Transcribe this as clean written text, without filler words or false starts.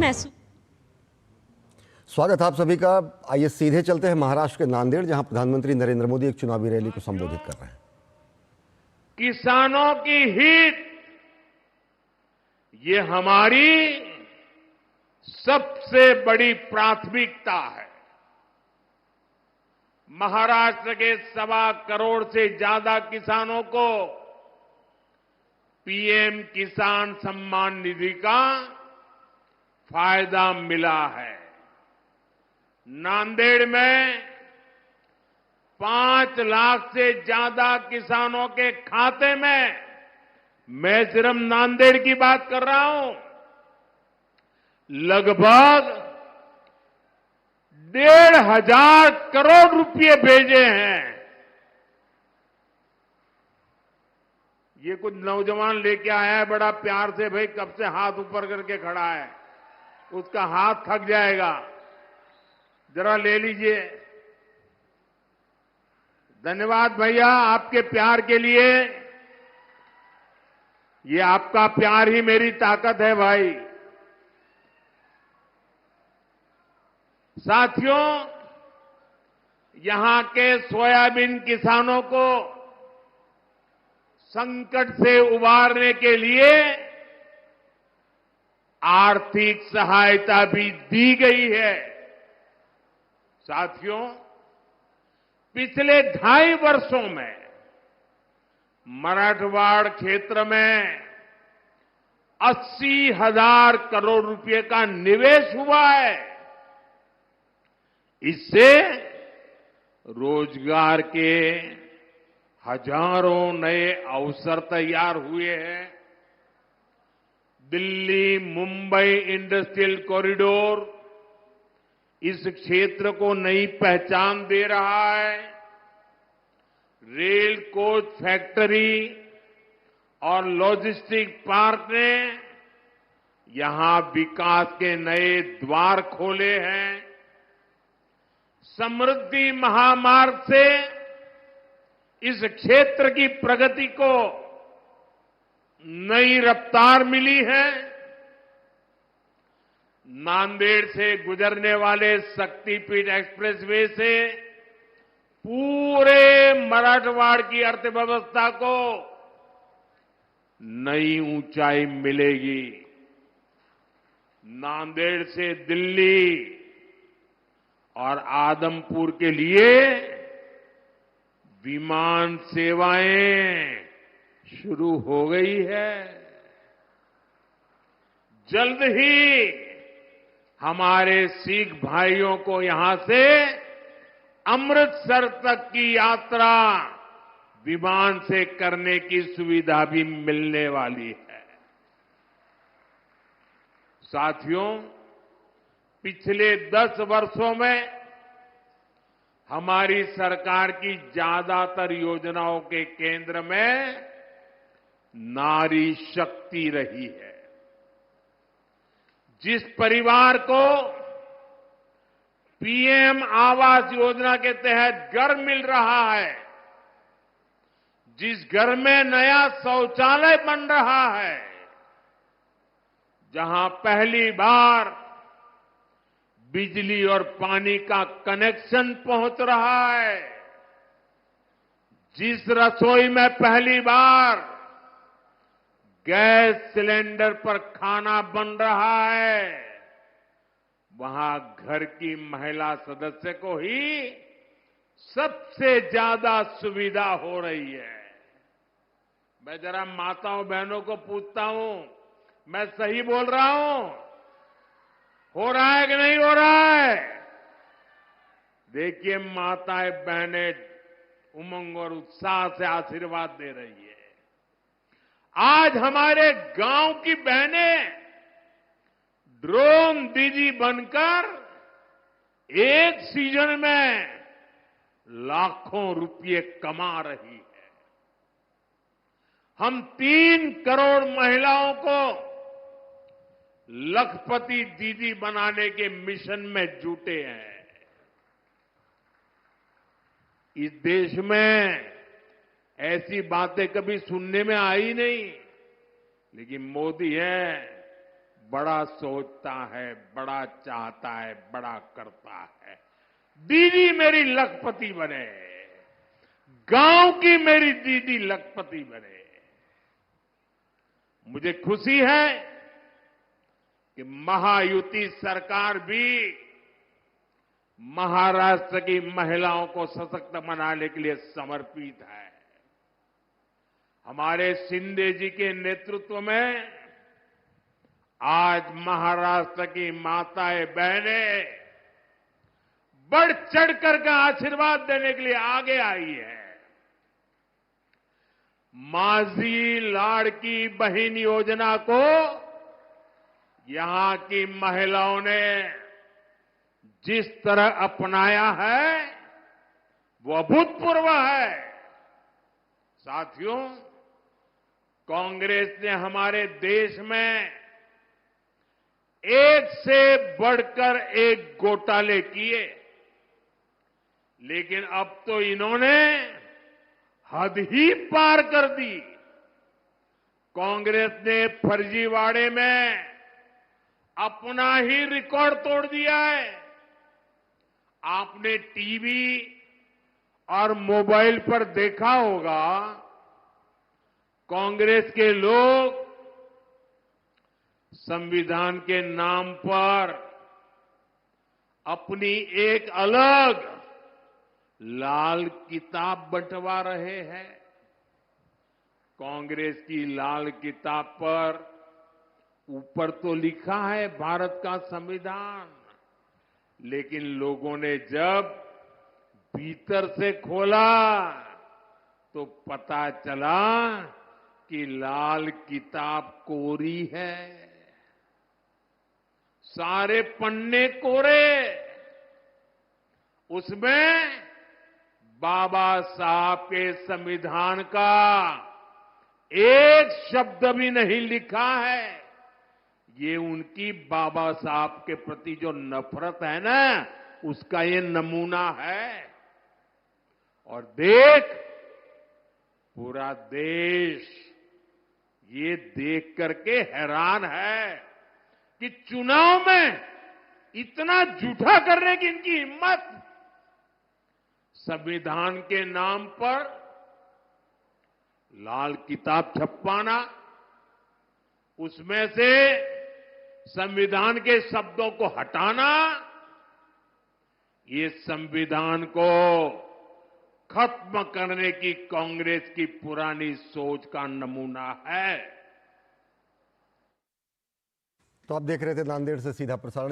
महसूस। स्वागत आप सभी का। आइए सीधे चलते हैं महाराष्ट्र के नांदेड़, जहां प्रधानमंत्री नरेंद्र मोदी एक चुनावी रैली को संबोधित कर रहे हैं। किसानों की हित ये हमारी सबसे बड़ी प्राथमिकता है। महाराष्ट्र के 1.25 करोड़ से ज्यादा किसानों को पीएम किसान सम्मान निधि का फायदा मिला है। नांदेड़ में 5 लाख से ज्यादा किसानों के खाते में, मैं सिर्फ नांदेड़ की बात कर रहा हूं, लगभग 1,500 करोड़ रुपए भेजे हैं। ये कुछ नौजवान लेके आया है बड़ा प्यार से, भाई कब से हाथ ऊपर करके खड़ा है, उसका हाथ थक जाएगा, जरा ले लीजिए। धन्यवाद भैया आपके प्यार के लिए। ये आपका प्यार ही मेरी ताकत है भाई। साथियों, यहां के सोयाबीन किसानों को संकट से उबारने के लिए आर्थिक सहायता भी दी गई है। साथियों, पिछले 2.5 वर्षों में मराठवाड़ क्षेत्र में 80,000 करोड़ रुपए का निवेश हुआ है। इससे रोजगार के हजारों नए अवसर तैयार हुए हैं। दिल्ली मुंबई इंडस्ट्रियल कॉरिडोर इस क्षेत्र को नई पहचान दे रहा है। रेल कोच फैक्ट्री और लॉजिस्टिक पार्क ने यहां विकास के नए द्वार खोले हैं। समृद्धि महामार्ग से इस क्षेत्र की प्रगति को नई रफ्तार मिली है। नांदेड़ से गुजरने वाले शक्तिपीठ एक्सप्रेसवे से पूरे मराठवाड़ की अर्थव्यवस्था को नई ऊंचाई मिलेगी। नांदेड़ से दिल्ली और आदमपुर के लिए विमान सेवाएं शुरू हो गई है। जल्द ही हमारे सिख भाइयों को यहां से अमृतसर तक की यात्रा विमान से करने की सुविधा भी मिलने वाली है। साथियों, पिछले 10 वर्षों में हमारी सरकार की ज्यादातर योजनाओं के केंद्र में नारी शक्ति रही है। जिस परिवार को पीएम आवास योजना के तहत घर मिल रहा है, जिस घर में नया शौचालय बन रहा है, जहां पहली बार बिजली और पानी का कनेक्शन पहुंच रहा है, जिस रसोई में पहली बार गैस सिलेंडर पर खाना बन रहा है, वहां घर की महिला सदस्य को ही सबसे ज्यादा सुविधा हो रही है। मैं जरा माताओं बहनों को पूछता हूं, मैं सही बोल रहा हूं? हो रहा है कि नहीं हो रहा है? देखिए, माताएं बहनें उमंग और उत्साह से आशीर्वाद दे रही है। आज हमारे गांव की बहनें ड्रोन दीदी बनकर एक सीजन में लाखों रुपये कमा रही है। हम 3 करोड़ महिलाओं को लखपति दीदी बनाने के मिशन में जुटे हैं। इस देश में ऐसी बातें कभी सुनने में आई नहीं, लेकिन मोदी है बड़ा सोचता है, बड़ा चाहता है, बड़ा करता है। दीदी मेरी लखपति बने, गांव की मेरी दीदी लखपति बने। मुझे खुशी है कि महायुति सरकार भी महाराष्ट्र की महिलाओं को सशक्त बनाने के लिए समर्पित है। हमारे शिंदे जी के नेतृत्व में आज महाराष्ट्र की माताएं बहनें बढ़ चढ़कर का आशीर्वाद देने के लिए आगे आई है। माझी लाड़की बहन योजना को यहां की महिलाओं ने जिस तरह अपनाया है वो अभूतपूर्व है। साथियों, कांग्रेस ने हमारे देश में एक से बढ़कर एक घोटाले किए, लेकिन अब तो इन्होंने हद ही पार कर दी। कांग्रेस ने फर्जीवाड़े में अपना ही रिकॉर्ड तोड़ दिया है। आपने टीवी और मोबाइल पर देखा होगा, कांग्रेस के लोग संविधान के नाम पर अपनी एक अलग लाल किताब बंटवा रहे हैं। कांग्रेस की लाल किताब पर ऊपर तो लिखा है भारत का संविधान, लेकिन लोगों ने जब भीतर से खोला तो पता चला कि लाल किताब कोरी है। सारे पन्ने कोरे, उसमें बाबा साहब के संविधान का एक शब्द भी नहीं लिखा है। ये उनकी बाबा साहब के प्रति जो नफरत है ना, उसका ये नमूना है। और देख, पूरा देश ये देख करके हैरान है कि चुनाव में इतना झूठा करने की इनकी हिम्मत। संविधान के नाम पर लाल किताब छपवाना, उसमें से संविधान के शब्दों को हटाना, ये संविधान को खत्म करने की कांग्रेस की पुरानी सोच का नमूना है। तो आप देख रहे थे नांदेड़ से सीधा प्रसारण।